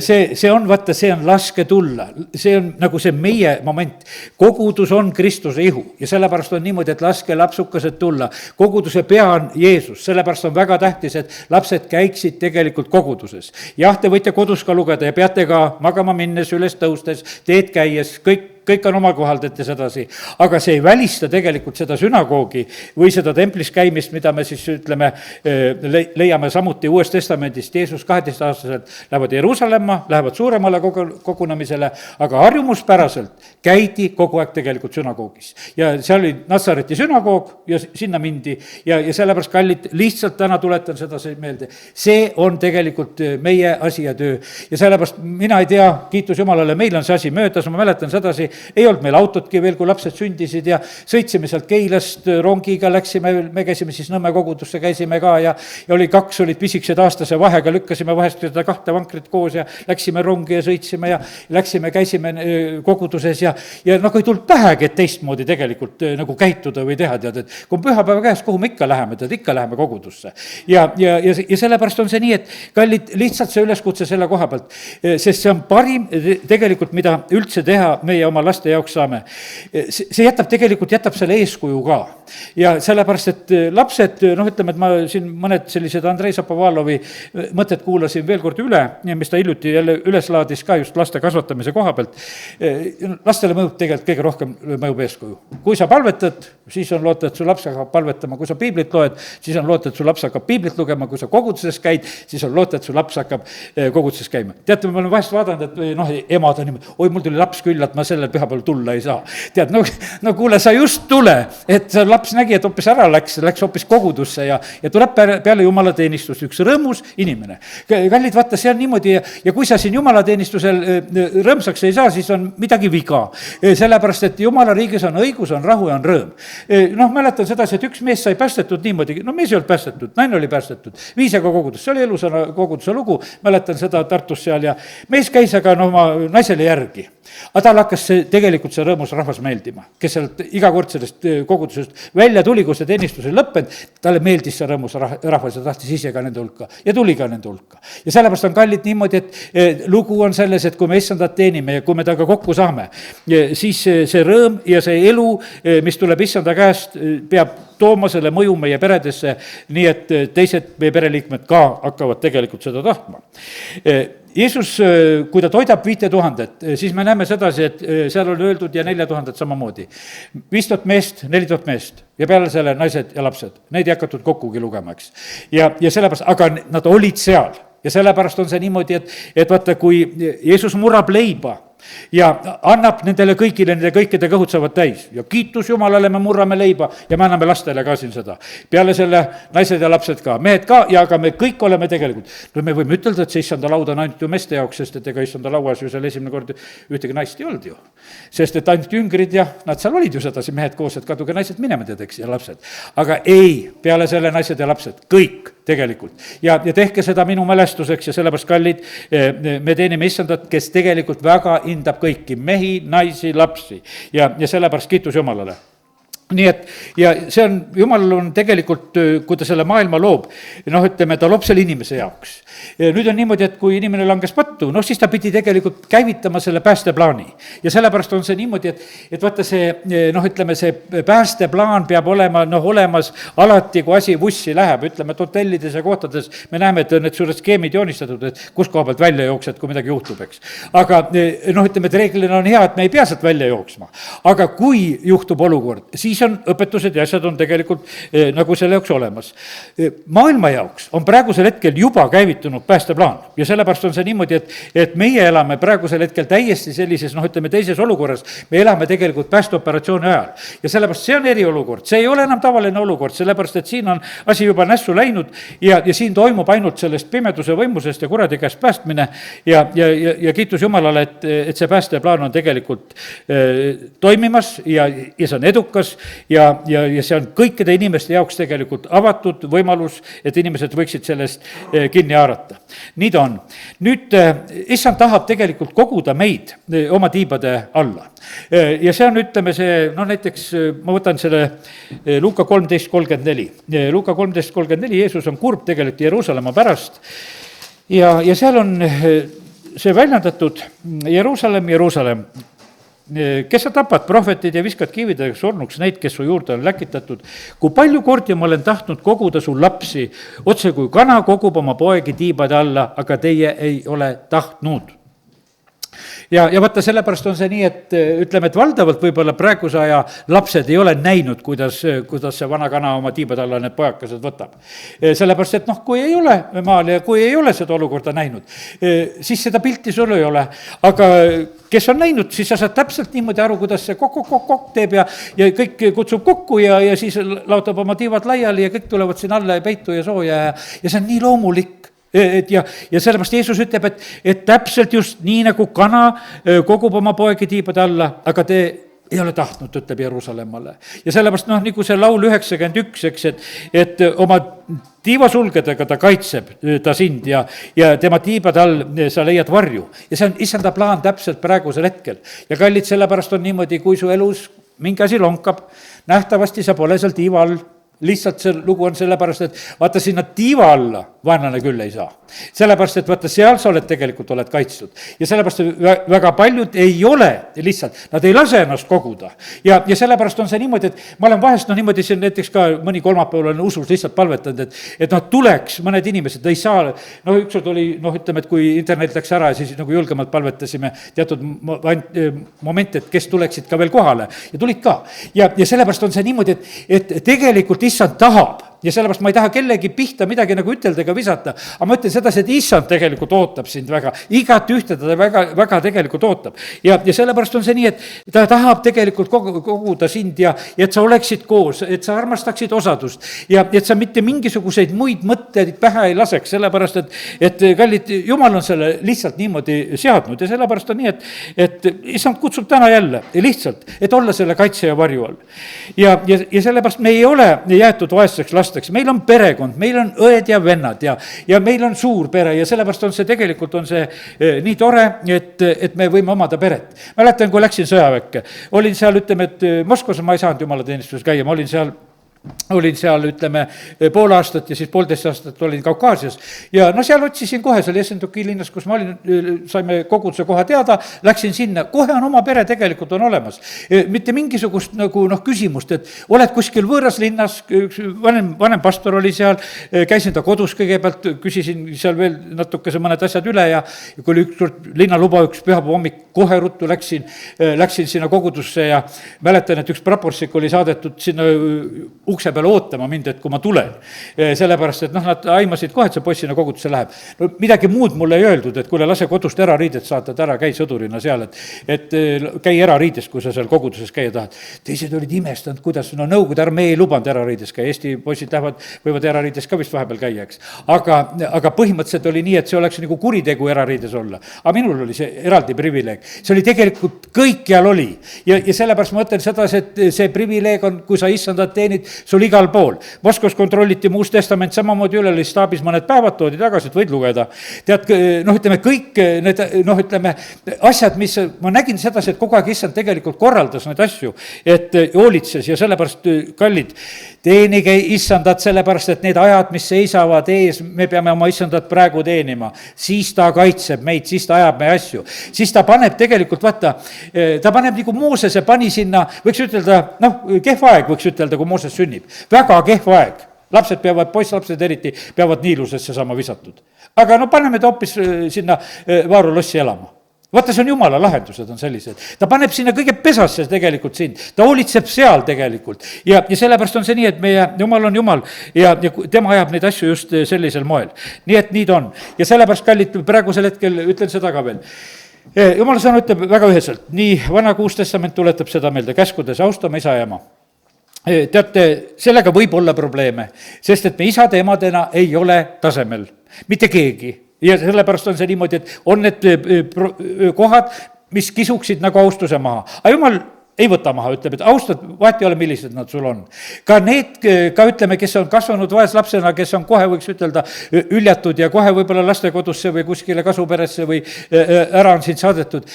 See on, vaata, see on laske tulla, see on nagu see meie moment. Kogudus on Kristuse ihu ja sellepärast on niimoodi, et laske lapsukesed tulla. Koguduse pea on Jeesus, sellepärast on väga tähtis, et lapsed käiksid tegelikult koguduses. Jah, te võite kodus ka lugeda ja peate ka magama minnes, üles tõustes, teed käies, kõik on oma kohal, teete sedasi, aga see ei välista tegelikult seda sünagoogi või seda templis käimist, mida me siis ütleme, leiame samuti Uues Testamendist. Jeesus 12-aastaselt lähevad Jeruusalemma, lähevad suuremale kogunemisele, aga harjumuspäraselt käidi kogu aeg tegelikult sünagoogis. Ja seal oli Natsareti sünagoog ja sinna mindi ja sellepärast kallid, lihtsalt täna tuletan seda meelde. See on tegelikult meie asi ja töö ja sellepärast mina ei tea, kiitus Jumalale, meil on see asi möödas, ma mäletan sedasi, ei olnud meil autotki veel, kui lapsed sündisid ja sõitsime sealt Keilast rongiga, me käisime siis Nõmme kogudusse, käisime ka ja olid pisikesed aastase vahega, lükkasime vahest seda 2 vankrit koos ja läksime rongi ja sõitsime ja läksime, käisime koguduses ja noh, kui ei tulnud pähegi, et teistmoodi tegelikult nagu käituda või teha, tead, et kui on pühapäeva käes, kuhu me ikka läheme, tead, ikka läheme kogudusse. Ja sellepärast on see nii, et kallid, lihtsalt see üleskutse selle koha pealt, sest see on parim tegelikult, mida üldse teha meie oma laste jaoks saame. See jätab selle eeskuju ka. Ja sellepärast, et lapsed, noh, ütleme, et ma siin mõned sellised Andrei Zapovalovi mõtted kuulasin veel kord üle, mis ta hiljuti jälle üles laadis ka just laste kasvatamise koha pealt. Lastele mõjub tegelikult kõige rohkem mõjub eeskuju. Kui sa palvetad, siis on loota, et su laps hakkab palvetama, kui sa piiblit loed, siis on loota, et su laps hakkab piiblit lugema, kui sa koguduses käid, siis on loota, et su laps hakkab koguduses käima. Teate, ma olen vahest vaadanud, et noh, emad on niimoodi, oi, mul tuli laps külla, et ma sellel pühapäeval tulla ei saa. Tead, no kuule, sa just tule, et see laps nägi, et hoopis ära läks hoopis kogudusse ja tuleb peale jumalateenistust üks rõõmus inimene. Kallid, vaata, see on niimoodi ja kui sa siin jumalateenistusel rõõmsaks ei saa, siis on midagi viga. Sellepärast, et jumala riigis on õigus, on rahu ja on rõõm. Noh, mäletan sedasi, et üks mees sai päästetud niimoodi, no mees ei olnud päästetud, naine oli päästetud, viisega kogudus, see oli elusana koguduse lugu, mäletan seda Tartus seal ja mees käis aga oma naisele järgi. Aga tal hakkas tegelikult see rõõmus rahvas meeldima, kes sealt iga kord sellest kogudusest välja tuli, kui see teenistus ei lõppenud, talle meeldis see rõõmus rahvas ja tahtis ise ka nende hulka ja tuli ka nende hulka. Ja sellepärast on kallid niimoodi, et lugu on selles, et kui me issandat teenime ja kui me temaga kokku saame, siis see rõõm ja see elu, mis tuleb issanda käest, peab tooma selle mõju meie peredesse, nii et teised meie pereliikmed ka hakkavad tegelikult seda tahtma. Jeesus, kui ta toidab 5000, siis me näeme sedasi, et seal on öeldud ja 4000 samamoodi. 5000 meest, 4000 meest ja peale selle naised ja lapsed. Neid ei hakatud kokkugi lugema, eks. Ja sellepärast, aga nad olid seal ja sellepärast on see niimoodi, et vaata, kui Jeesus murrab leiba ja annab nendele kõikide kõhud saavad täis ja kiitus Jumalale, me murrame leiba ja me anname lastele ka siin seda. Peale selle naised ja lapsed ka, mehed ka ja aga me kõik oleme tegelikult. No me võime ütelda, et see issanda laud on ainult ju meeste jaoks, sest et ega issanda lauas ju seal esimene kord ühtegi naist ei olnud ju. Sest et ainult jüngrid ja nad seal olid ju sedasi mehed koos, et kaduge naised minema teedeks ja lapsed. Aga ei, peale selle naised ja lapsed, kõik tegelikult. Ja tehke seda minu mälestuseks ja sellepärast, kallid, me teenime issandat, kes tegelikult väga hindab kõiki, mehi, naisi, lapsi ja sellepärast kiitus Jumalale. Nii et, ja see on, Jumal on tegelikult, kui ta selle maailma loob, noh, ütleme, ta loob selle inimese jaoks. Ja nüüd on niimoodi, et kui inimene langes pattu, noh, siis ta pidi tegelikult käivitama selle päästeplaani. Ja sellepärast on see niimoodi, et vaata see, noh, ütleme, see päästeplaan peab olema, noh, olemas alati, kui asi vussi läheb, ütleme, et hotellides ja kohtades me näeme, et need suured skeemid joonistatud, et kus koha pealt välja jooksed, kui midagi juhtub, eks. Aga, noh, ütleme, et reeglina on hea, et me ei pea sealt välja jooksma. Aga kui juhtub olukord, siis on õpetused ja asjad on tegelikult nagu selle jaoks olemas. Maailma jaoks on praegusel hetkel juba käivitunud päästeplaan ja sellepärast on see niimoodi, et meie elame praegusel hetkel täiesti sellises, noh, ütleme teises olukorras, me elame tegelikult päästeoperatsiooni ajal ja sellepärast see on eriolukord, see ei ole enam tavaline olukord, sellepärast et siin on asi juba nässu läinud ja siin toimub ainult sellest pimeduse võimusest ja kuradi käest päästmine ja kiitus Jumalale, et see päästeplaan on tegelikult toimimas ja see on edukas ja see on kõikide inimeste jaoks tegelikult avatud võimalus, et inimesed võiksid sellest kinni haarata. Nii ta on. Nüüd, issand tahab tegelikult koguda meid oma tiibade alla. Ja see on, ütleme see, no näiteks ma võtan selle Luuka 13:34. Luuka 13:34, Jeesus on kurb tegelikult Jeruusalemma pärast ja seal on see väljendatud Jeruusalemm, kes sa tapad prohvetid ja viskad kividega surnuks neid, kes su juurde on läkitatud. Kui palju kordi ma olen tahtnud koguda su lapsi, otse kui kana kogub oma poegi tiibade alla, aga teie ei ole tahtnud. Ja vaata, sellepärast on see nii, et ütleme, et valdavalt võib-olla praeguse aja lapsed ei ole näinud, kuidas see vana kana oma tiibade alla need pojakased võtab. Sellepärast, et noh, kui ei ole maal ja kui ei ole seda olukorda näinud, siis seda pilti sul ei ole. Aga kes on näinud, siis sa saad täpselt niimoodi aru, kuidas see kokk teeb ja kõik kutsub kokku ja siis laotab oma tiivad laiali ja kõik tulevad siin alla ja peitu ja sooja ja see on nii loomulik. ja sellepärast Jeesus ütleb, et täpselt just nii, nagu kana kogub oma poegi tiibade alla, aga te ei ole tahtnud, ütleb Jeruusalemmale. Ja sellepärast nagu see laul 91, eks, et oma tiivasulgedega ta kaitseb ta sind ja tema tiibade all sa leiad varju. Ja see on issanda plaan täpselt praegusel hetkel. Ja kallid, sellepärast on niimoodi, kui su elus mingi asi lonkab, nähtavasti sa pole seal tiiva all. Lihtsalt see lugu on sellepärast, et vaata sinna tiiva alla vaenlane küll ei saa. Sellepärast, et vaata seal sa oled tegelikult oled kaitstud. Ja sellepärast väga paljud ei ole lihtsalt, nad ei lase ennast koguda. Ja sellepärast on see niimoodi, et ma olen vahest niimoodi siin näiteks ka mõni kolmapäeval on usus lihtsalt palvetanud, et tuleks mõned inimesed, ei saa, ükskord oli, ütleme, et kui internet läks ära ja siis nagu julgemalt palvetasime teatud momente, et kes tuleksid ka veel kohale ja tulid ka. Ja sellepärast on see niimoodi, et tegelikult issand tahab ja sellepärast ma ei taha kellegi pihta midagi nagu ütelda ega visata, aga ma ütlen sedasi, et issand tegelikult ootab sind väga, igat ühte ta väga, väga tegelikult ootab. Ja sellepärast on see nii, et ta tahab tegelikult koguda sind ja et sa oleksid koos, et sa armastaksid osadust ja et sa mitte mingisuguseid muid mõtteid pähe ei laseks, sellepärast et kallid, Jumal on selle lihtsalt niimoodi seadnud ja sellepärast on nii, et issand kutsub täna jälle lihtsalt, et olla selle kaitse ja varju all. Ja sellepärast me ei ole jäetud vaeseks lasteks, meil on perekond, meil on õed ja vennad ja meil on suur pere ja sellepärast on see tegelikult on see nii tore, et me võime omada peret. Mäletan, kui läksin sõjaväkke, olin seal, ütleme, et Moskvas ma ei saanud jumalateenistuses käia, ma olin seal, ütleme, pool aastat ja siis 1,5 aastat olin Kaukaasias ja seal otsisin kohe, seal Jessenduki linnas, kus ma olin, saime koguduse koha teada, läksin sinna, kohe on oma pere tegelikult on olemas. Mitte mingisugust nagu küsimust, et oled kuskil võõras linnas, vanem pastor oli seal, käisin ta kodus kõigepealt, küsisin seal veel natukese mõned asjad üle ja kui oli ükskord linnaluba, üks pühapäeva hommik, kohe ruttu läksin sinna kogudusse ja mäletan, et üks praporsik oli saadetud sinna ukse peale ootama mind, et kui ma tulen. Sellepärast, et nad aimasid kohe, et see poiss sinna kogudusse läheb. Midagi muud mulle ei öeldud, et kuule, lase kodust erariidet saata, et ära käi sõdurina seal, et käi erariides, kui sa seal koguduses käia tahad. Teised olid imestanud, kuidas, Nõukogude armee ei lubanud erariides käia, Eesti poisid võivad erariides ka vist vahepeal käia, eks. Aga põhimõtteliselt oli nii, et see oleks nagu kuritegu erariides olla. Aga minul oli see eraldi privileeg. See oli tegelikult kõikjal oli. Ja sellepärast ma mõtlen seda, et see privileeg on, kui sa issandat teenid, sul igal pool. Moskvas kontrolliti Uus Testament samamoodi üle, oli staabis mõned päevad, toodi tagasi, et võid lugeda. Tead, ütleme, kõik need, ütleme, asjad, mis ma nägin sedasi, et kogu aeg issand tegelikult korraldas neid asju, et hoolitses ja sellepärast, kallid, teenige issandat sellepärast, et need ajad, mis seisavad ees, me peame oma issandat praegu teenima. Siis ta kaitseb meid, siis ta ajab meie asju. Siis ta paneb tegelikult, vaata, ta paneb nagu Moosese pani sinna, võiks ütelda, kehva aeg võiks ütelda, kui Mooses sünnib. Väga kehva aeg. Lapsed peavad, poisslapsed eriti, peavad niilusesse saama visatud. Aga paneme ta hoopis sinna Vaarulossi elama. Vaata, see on Jumala lahendused on sellised. Ta paneb sinna kõige pesasse tegelikult sind. Ta hoolitseb seal tegelikult. Ja sellepärast on see nii, et meie Jumal on Jumal ja tema ajab neid asju just sellisel moel. Nii et nii ta on. Ja sellepärast, kallid, praegusel hetkel ütlen seda ka veel. Jumala sõna ütleb väga üheselt. Nii vana Uus Testament tuletab seda meelde käskudes, austame isa ja ema. Teate, sellega võib olla probleeme, sest et me isade emadena ei ole tasemel. Mitte keegi. Ja sellepärast on see niimoodi, et on need kohad, mis kisuksid nagu austuse maha. Aga Jumal ei võta maha, ütleb, et austad, vahet ei ole, millised nad sul on. Ka need, ütleme, kes on kasvanud vaeslapsena, kes on kohe, võiks ütelda, üljatud ja kohe võib-olla lastekodusse või kuskile kasuperesse või ära on sind saadetud.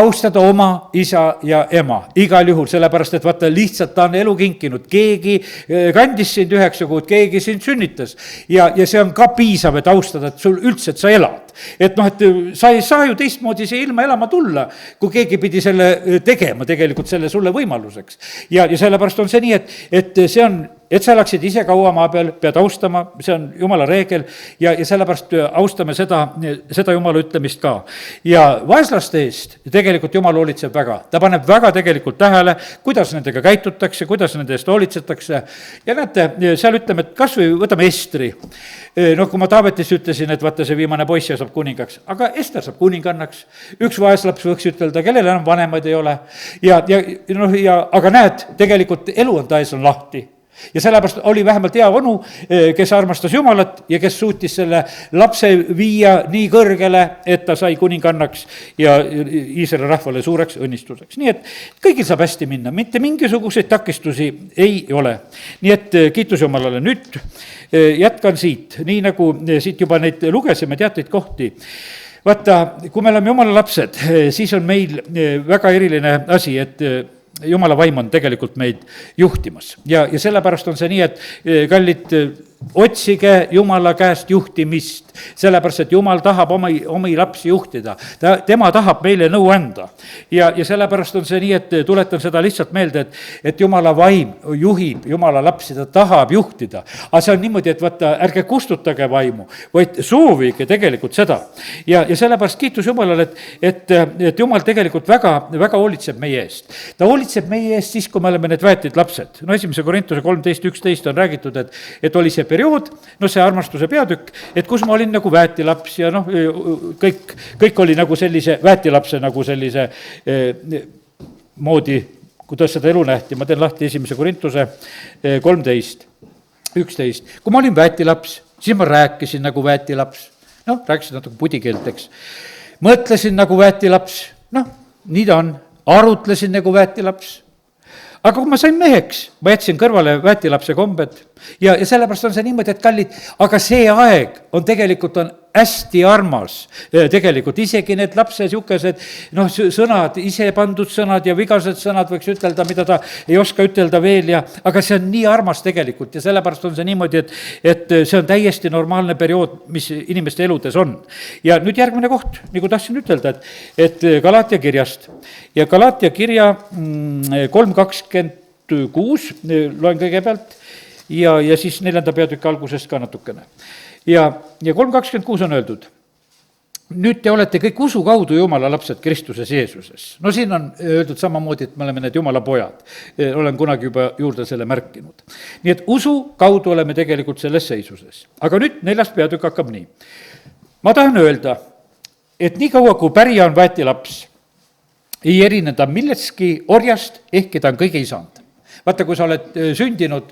Austada oma isa ja ema, igal juhul, sellepärast, et vaata, lihtsalt ta on elu kinkinud. Keegi kandis sind 9 kuud, keegi sind sünnitas ja see on ka piisav, et austada, et sul üldse, et sa elad. Et sa ei saa ju teistmoodi see ilma elama tulla, kui keegi pidi selle tegema tegelikult selle sulle võimaluseks. Ja sellepärast on see nii, et see on, et sa elaksid ise kaua maa peal, pead austama, see on Jumala reegel ja sellepärast austame seda Jumala ütlemist ka. Ja vaeslaste eest tegelikult Jumal hoolitseb väga. Ta paneb väga tegelikult tähele, kuidas nendega käitutakse, kuidas nende eest hoolitsetakse. Ja näete, seal ütleme, et kas või võtame Estri. Kui ma Taavetis ütlesin, et vaata see viimane poiss saab kuningaks, aga Ester saab kuningannaks. Üks vaeslaps võiks ütelda, kellel enam vanemaid ei ole. Aga näed, tegelikult elu on taes on lahti. ja sellepärast oli vähemalt hea onu, kes armastas Jumalat ja kes suutis selle lapse viia nii kõrgele, et ta sai kuningannaks ja Iisraeli rahvale suureks õnnistuseks. Nii et kõigil saab hästi minna, mitte mingisuguseid takistusi ei ole. Nii et kiitus Jumalale. Nüüd jätkan siit, nii nagu siit juba neid lugesime, teateid kohti. Vaata, kui me oleme Jumala lapsed, siis on meil väga eriline asi, et Jumala vaim on tegelikult meid juhtimas. Ja sellepärast on see nii, et kallid, otsige Jumala käest juhtimist, sellepärast, et Jumal tahab omi lapsi juhtida. Tema tahab meile nõu anda. Ja sellepärast on see nii, et tuletan seda lihtsalt meelde, et Jumala vaim juhib Jumala lapsi, ta tahab juhtida. Aga see on niimoodi, et vaata, ärge kustutage vaimu, vaid soovige tegelikult seda. Ja sellepärast kiitus Jumalale, et Jumal tegelikult väga, väga hoolitseb meie eest. Ta hoolitseb meie eest siis, kui me oleme need väetid lapsed. No 1. Korintuse 13:11 on räägitud, et oli see periood, see armastuse peatükk, et kus ma olin nagu väetilaps ja kõik oli nagu sellise väetilapse nagu sellise moodi, kuidas seda elu nähti. Ma teen lahti 1. Korintuse 13:11. Kui ma olin väetilaps, siis ma rääkisin nagu väetilaps. Rääkisin natuke pudikeelt, eks. Mõtlesin nagu väetilaps, nii ta on. Arutlesin nagu väetilaps. Aga kui ma sain meheks, ma jätsin kõrvale väetilapse kombed ja sellepärast on see niimoodi, et kallid, aga see aeg on tegelikult on hästi armas. Tegelikult isegi need lapse siukesed, sõnad, ise pandud sõnad ja vigased sõnad võiks ütelda, mida ta ei oska ütelda veel aga see on nii armas tegelikult ja sellepärast on see niimoodi, et see on täiesti normaalne periood, mis inimeste eludes on. Ja nüüd järgmine koht, nagu tahtsin ütelda, et Galaatia kirjast ja Galaatia kirja 3:26 loen kõigepealt ja siis 4. peatüki algusest ka natukene. Ja 3:26 on öeldud, nüüd te olete kõik usu kaudu Jumala lapsed Kristuses Jeesuses. Siin on öeldud samamoodi, et me oleme need Jumala pojad. Olen kunagi juba juurde selle märkinud. Nii et usu kaudu oleme tegelikult selles seisuses. Aga nüüd 4. peatükk hakkab nii. Ma tahan öelda, et nii kaua, kui pärija on väetilaps, ei erine ta milleski orjast, ehkki ta on kõige isand. Vaata, kui sa oled sündinud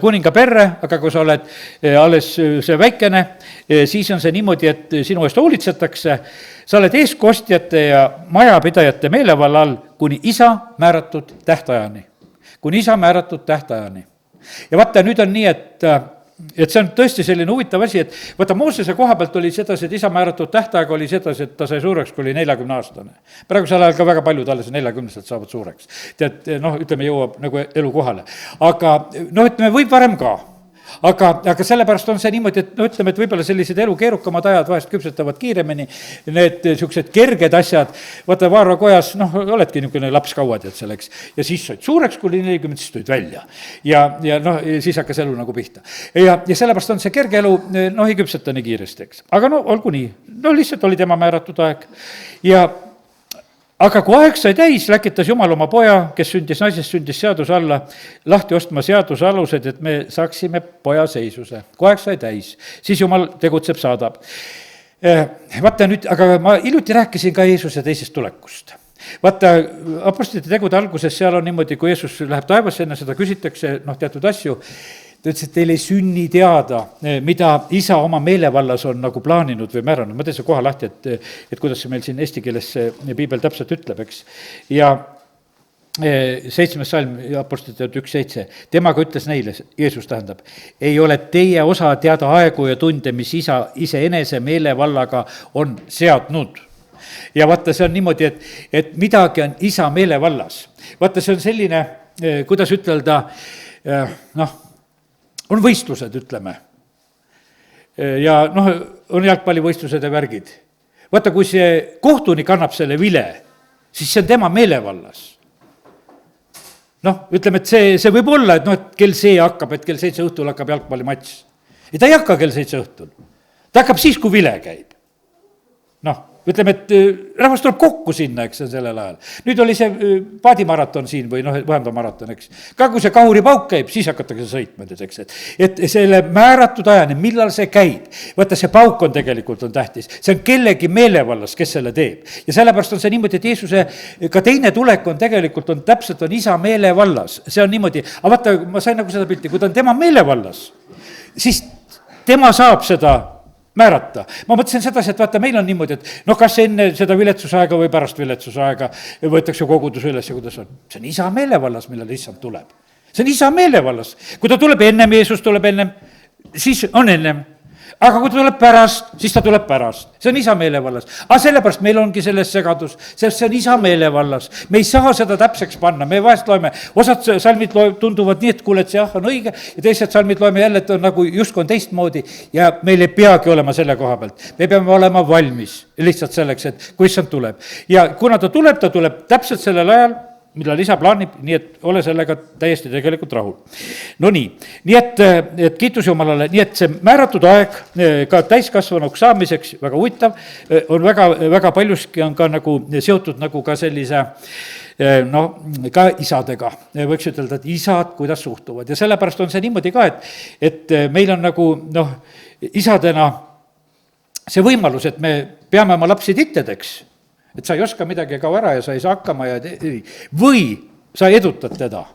kuninga perre, aga kui sa oled alles see väikene, siis on see niimoodi, et sinu eest hoolitsetakse, sa oled eeskostjate ja majapidajate meelevalla all kuni isa määratud tähtajani. Kuni isa määratud tähtajani. Ja vaata, nüüd on nii, et see on tõesti selline huvitav asi, et vaata, Moosese koha pealt oli sedasi, et isa määratud tähtaeg oli sedasi, et ta sai suureks, kui oli 40-aastane. Praegusel ajal ka väga paljud alles 40-aastaselt saavad suureks. Tead, ütleme, jõuab nagu elu kohale. Aga ütleme, võib varem ka. Aga sellepärast on see niimoodi, et ütleme, et võib-olla sellised elu keerukamad ajad vahest küpsetavad kiiremini, need niisugused kerged asjad, vaata Vaarva kojas, oledki niisugune laps kaua, tead selleks, ja siis said suureks, kui oli 40, siis tulid välja. Ja siis hakkas elu nagu pihta. Ja sellepärast on see kerge elu, ei küpseta nii kiiresti, eks. Aga olgu nii, lihtsalt oli tema määratud aeg. Aga kui aeg sai täis, läkitas Jumal oma poja, kes sündis naisest, sündis seaduse alla, lahti ostma seaduse alused, et me saaksime poja seisuse. Kui aeg sai täis, siis Jumal tegutseb, saadab. Vaata nüüd, aga ma hiljuti rääkisin ka Jeesuse teisest tulekust. Vaata, apostlite tegude alguses seal on niimoodi, kui Jeesus läheb taevasse, enne seda küsitakse teatud asju, ta ütles, et teil ei sünni teada, mida isa oma meelevallas on nagu plaaninud või määranud. Ma teen see koha lahti, et kuidas see meil siin eesti keeles see piibel täpselt ütleb, eks. Ja 7. salm apostlite 1:7, temaga ütles neile, Jeesus tähendab, ei ole teie osa teada aegu ja tunde, mis isa iseenese meelevallaga on seadnud. Ja vaata, see on niimoodi, et midagi on isa meelevallas. Vaata, see on selline, kuidas ütelda, on võistlused, ütleme. Ja on jalgpallivõistlused ja värgid. Vaata, kui see kohtunik annab selle vile, siis see on tema meelevallas. Ütleme, et see võib olla, et kell see hakkab, et kell 7 õhtul hakkab jalgpallimats. Ja ta ei hakka kell 7 õhtul. Ta hakkab siis, kui vile käib. ütleme, et rahvas tuleb kokku sinna, eks, sellel ajal. nüüd oli see paadimaraton siin või Vahendamaraton, eks. ka kui see kahuripauk käib, siis hakatakse sõitma, eks, et selle määratud ajani, millal see käib. vaata, see pauk on tegelikult on tähtis, see on kellegi meelevallas, kes selle teeb. ja sellepärast on see niimoodi, et Jeesuse ka teine tulek on tegelikult on täpselt, on isa meelevallas, see on niimoodi, aga vaata, ma sain nagu seda pilti, kui ta on tema meelevallas, siis tema saab seda määrata. ma mõtlesin sedasi, et vaata, meil on niimoodi, et noh, kas enne seda viletsusaega või pärast viletsusaega võetakse kogudus üles ja kuidas on. See on isa meelevallas, millal issand tuleb. See on isa meelevallas. kui ta tuleb ennem, Jeesus tuleb ennem, siis on ennem. aga kui ta tuleb pärast, siis ta tuleb pärast. see on isa meelevallas. aga sellepärast meil ongi selles segadus, sest see on isa meelevallas. me ei saa seda täpseks panna, me vahest loeme, osad salmid tunduvad nii, et kuule, et see jah on õige, ja teised salmid loeme jälle, et on nagu justkui on teistmoodi ja meil ei peagi olema selle koha pealt. me peame olema valmis lihtsalt selleks, et kui issand tuleb. ja kuna ta tuleb täpselt sellel ajal, millal isa plaanib, nii et ole sellega täiesti tegelikult rahul. No nii et kiitus Jumalale, nii et see määratud aeg ka täiskasvanuks saamiseks, väga huvitav, on väga paljuski on ka nagu seotud nagu ka sellise ka isadega, võiks ütelda, et isad, kuidas suhtuvad ja sellepärast on see niimoodi ka, et meil on nagu isadena see võimalus, et me peame oma lapsi tittedeks, et sa ei oska midagi, kao ära ja sa ei saa hakkama ja või sa edutad teda.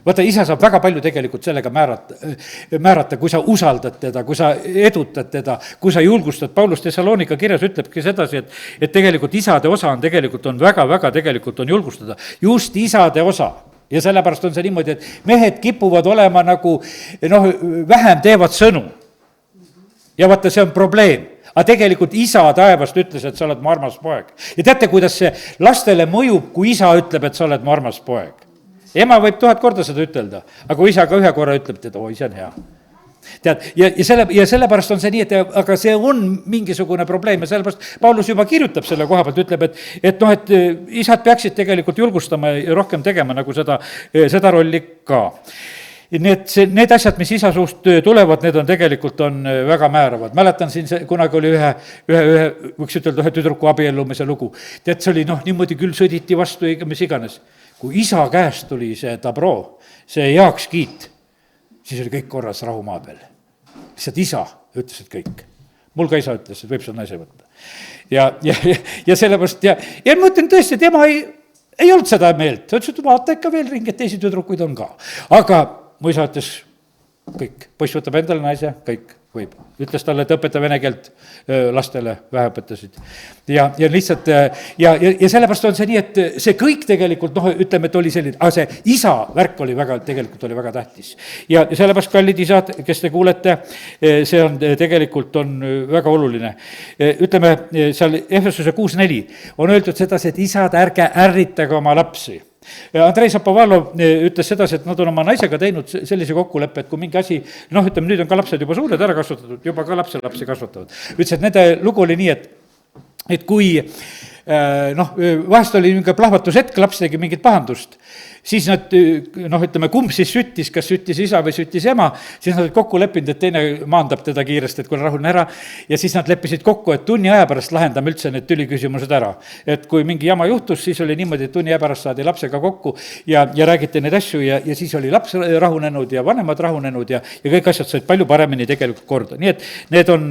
vaata, isa saab väga palju tegelikult sellega määrata, kui sa usaldad teda, kui sa edutad teda, kui sa julgustad. Paulus Thessalonika kirjas ütlebki sedasi, et tegelikult isade osa on tegelikult on väga tegelikult on julgustada. Just isade osa. Ja sellepärast on see niimoodi, et mehed kipuvad olema nagu, vähem teevad sõnu. Ja vaata, see on probleem. Aga tegelikult isa taevast ütles, et sa oled mu armas poeg. Ja teate, kuidas see lastele mõjub, kui isa ütleb, et sa oled mu armas poeg. Ema võib 1000 korda seda ütelda, aga kui isa ka ühe korra ütleb, et oi, see on hea. Tead, ja sellepärast on see nii, et aga see on mingisugune probleem ja sellepärast Paulus juba kirjutab selle koha pealt, ütleb, et isad peaksid tegelikult julgustama ja rohkem tegema nagu seda rolli ka. Need asjad, mis isa suust tulevad, need on tegelikult on väga määravad. Mäletan siin, kunagi oli ühe võiks ütelda, ühe tüdruku abiellumise lugu. Tead, see oli niimoodi küll sõditi vastu, mis iganes. Kui isa käest tuli see tabro, see heaks kiit, siis oli kõik korras rahumaa peal. Lihtsalt isa ütles, et kõik. Mul ka isa ütles, et võib seal naise võtta. Ja sellepärast, ja ma ütlen tõesti, et ema ei olnud seda meelt. Ta ütles, et vaata ikka veel ringi, et teisi tüdrukuid on ka. Aga mu isa ütles, kõik, poiss võtab endale naise, kõik võib. Ütles talle, et õpeta vene keelt lastele, vähe õpetasid. Ja lihtsalt, ja sellepärast on see nii, et see kõik tegelikult, ütleme, et oli selline, aga see isa värk oli tegelikult oli väga tähtis. Ja sellepärast, kallid isad, kes te kuulete, see on tegelikult on väga oluline. Ütleme, seal Efesuse 6:4 on öeldud sedasi, et isad, ärge ärritage oma lapsi. Andrei Zapovalov ütles sedasi, et nad on oma naisega teinud sellise kokkuleppe, et kui mingi asi, ütleme, nüüd on ka lapsed juba suured ära kasvatatud, juba ka lapsi kasvatavad. Ütles, et nende lugu oli nii, et kui vahest oli mingi plahvatushetk, laps tegi mingit pahandust, siis nad, ütleme, kumb siis süttis, kas süttis isa või süttis ema, siis nad olid kokku leppinud, et teine maandab teda kiiresti, et kui rahuline ära, ja siis nad leppisid kokku, et tunni aja pärast lahendame üldse need tüliküsimused ära. Et kui mingi jama juhtus, siis oli niimoodi, et tunni aja pärast saadi lapsega kokku ja räägiti neid asju ja siis oli laps rahunenud ja vanemad rahunenud ja kõik asjad said palju paremini tegelikult korda. Nii et need on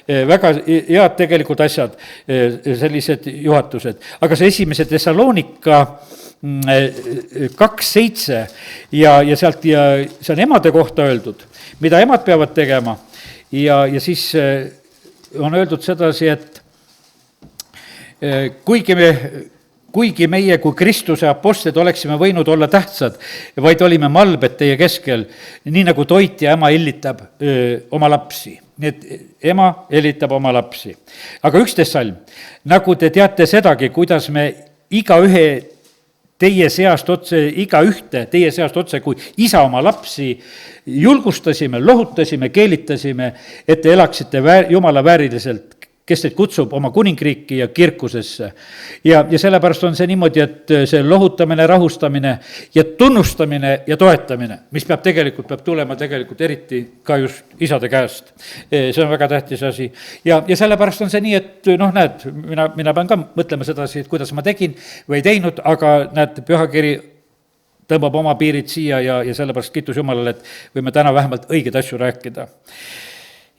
väga head tegelikult asjad, sellised juhatused. Aga see esimese Thessalonika 2:7 ja sealt ja see on emade kohta öeldud, mida emad peavad tegema ja siis on öeldud sedasi, et kuigi meie kui Kristuse apostlid oleksime võinud olla tähtsad, vaid olime malbed teie keskel, nii nagu toitja ema illitab oma lapsi. Nii et ema elitab oma lapsi. Aga 11 salm, nagu te teate sedagi, kuidas me igaühte teie seast otse, kui isa oma lapsi julgustasime, lohutasime, keelitasime, et te elaksite Jumala vääriliselt, kes teid kutsub oma kuningriiki ja kirkusesse. ja sellepärast on see niimoodi, et see lohutamine, rahustamine ja tunnustamine ja toetamine, mis peab tulema tegelikult eriti ka just isade käest. See on väga tähtis asi. ja sellepärast on see nii, et näed, mina pean ka mõtlema sedasi, et kuidas ma tegin või ei teinud, aga näed, pühakiri tõmbab oma piirid siia ja sellepärast kiitus Jumalale, et võime täna vähemalt õigeid asju rääkida.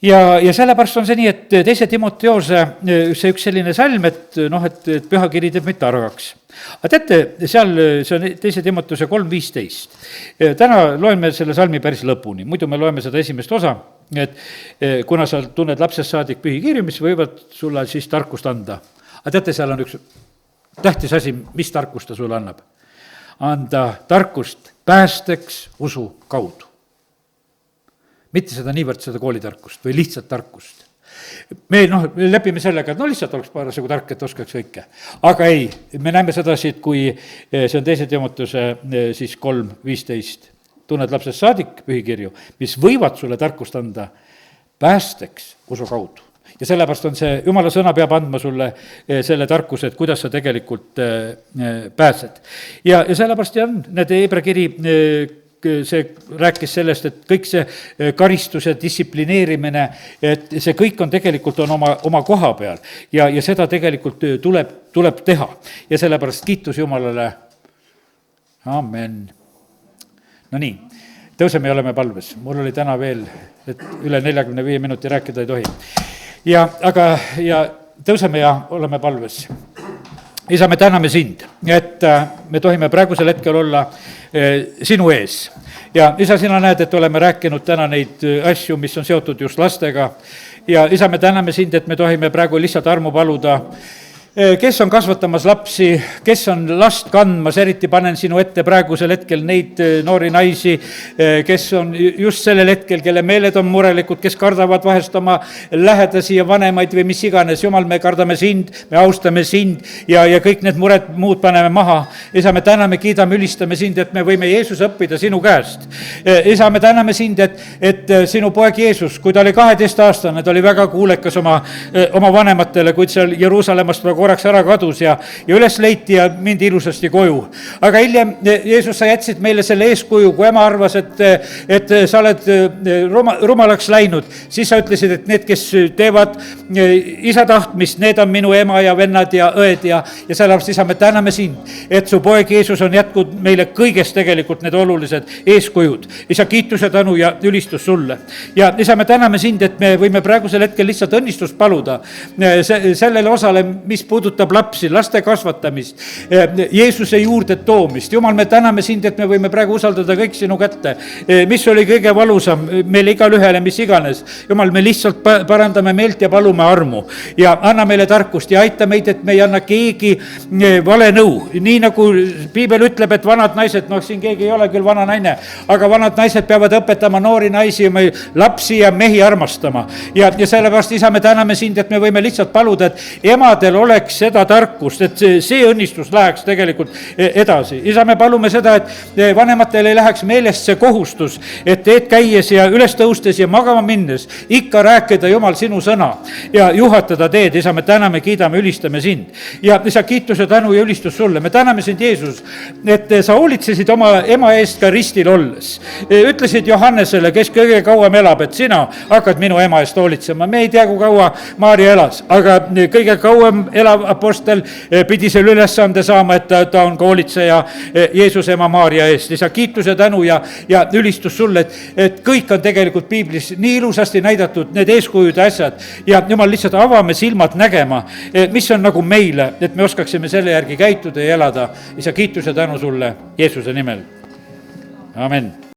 Ja sellepärast on see nii, et teise Timoteose see üks selline salm, et et pühakiri teeb meid targaks. aga teate, seal see on teise Timoteose 3:15. täna loeme selle salmi päris lõpuni, muidu me loeme seda esimest osa, et kuna sa tunned lapsest saadik pühikirju, mis võivad sulle siis tarkust anda. aga teate, seal on üks tähtis asi, mis tarkust ta sulle annab. Anda tarkust päästeks usu kaudu. Mitte seda niivõrd seda koolitarkust või lihtsalt tarkust. Me lepime sellega, et lihtsalt oleks parasjagu tark, et oskaks kõike. Aga ei, me näeme sedasi, et kui see on teise Timoteuse siis 3:15, tunned lapsest saadik pühikirju, mis võivad sulle tarkust anda päästeks usu kaudu. Ja sellepärast on see, Jumala sõna peab andma sulle selle tarkuse, et kuidas sa tegelikult pääsed. Ja sellepärast on need Hebra kiri, see rääkis sellest, et kõik see karistus ja distsiplineerimine, et see kõik on tegelikult on oma koha peal ja seda tegelikult tuleb teha. Ja sellepärast kiitus Jumalale. Amen. No nii, tõuseme ja oleme palves. Mul oli täna veel, et üle 45 minuti rääkida ei tohi. Ja tõuseme ja oleme palves. Isa, me täname sind, et me tohime praegusel hetkel olla sinu ees. Ja isa, sina näed, et oleme rääkinud täna neid asju, mis on seotud just lastega. Ja isa, me täname sind, et me tohime praegu lihtsalt armu paluda, kes on kasvatamas lapsi, kes on last kandmas, eriti panen sinu ette praegusel hetkel neid noori naisi, kes on just sellel hetkel, kelle meeled on murelikud, kes kardavad vahest oma lähedasi ja vanemaid või mis iganes. Jumal, me kardame sind, me austame sind ja kõik need mured muud paneme maha. Isa, me täname, kiidame, ülistame sind, et me võime Jeesus õppida sinu käest. Isa, me täname sind, et sinu poeg Jeesus, kui ta oli 12-aastane, ta oli väga kuulekas oma vanematele, kuid seal Jeruusalemmast korraks ära kadus ja üles leiti ja mindi ilusasti koju. Aga hiljem, Jeesus, sa jätsid meile selle eeskuju, kui ema arvas, et sa oled rumalaks läinud, siis sa ütlesid, et need, kes teevad isa tahtmist, need on minu ema ja vennad ja õed ja sellepärast, isa, me täname sind, et su poeg Jeesus on jätkud meile kõigest tegelikult need olulised eeskujud. Isa, kiitus ja tänu ja ülistus sulle. Ja isa, me täname sind, et me võime praegusel hetkel lihtsalt õnnistust paluda sellele osale, mis puudutab lapsi, laste kasvatamist, Jeesuse juurde toomist. Jumal, me täname sind, et me võime praegu usaldada kõik sinu kätte. Mis oli kõige valusam meile igal ühele, mis iganes. Jumal, me lihtsalt parandame meelt ja palume armu ja anna meile tarkust ja aita meid, et me ei anna keegi vale nõu. Nii nagu Piibel ütleb, et vanad naised, siin keegi ei ole küll vana naine, aga vanad naised peavad õpetama noori naisi, lapsi ja mehi armastama. Ja sellepärast, isa, me täname sind, et me võime lihtsalt paluda, et emadel oleks seda tarkust, et see õnnistus läheks tegelikult edasi. Isa, me palume seda, et vanematel ei läheks meelest see kohustus, et teed käies ja üles tõustes ja magama minnes ikka rääkida, Jumal, sinu sõna ja juhatada teed. Isa, me täname, kiidame, ülistame sind. Ja isa, kiitus ja tänu ja ülistus sulle. Me täname sind, Jeesus, et sa hoolitsesid oma ema eest ka ristil olles. Ütlesid Johannesele, kes kõige kauem elab, et sina hakkad minu ema eest hoolitsema. Me ei tea, kui kaua Maarja elas, aga kõige kauem elav apostel pidi selle ülesande saama, et ta on ka hoolitseja Jeesuse ema Maarja eest. Isa, kiitus ja tänu ja ülistus sulle, et kõik on tegelikult Piiblis nii ilusasti näidatud, need eeskujud ja asjad. Ja Jumal, lihtsalt avame silmad nägema, mis on nagu meile, et me oskaksime selle järgi käituda ja elada. Isa, kiitus ja tänu sulle Jeesuse nimel. Amen.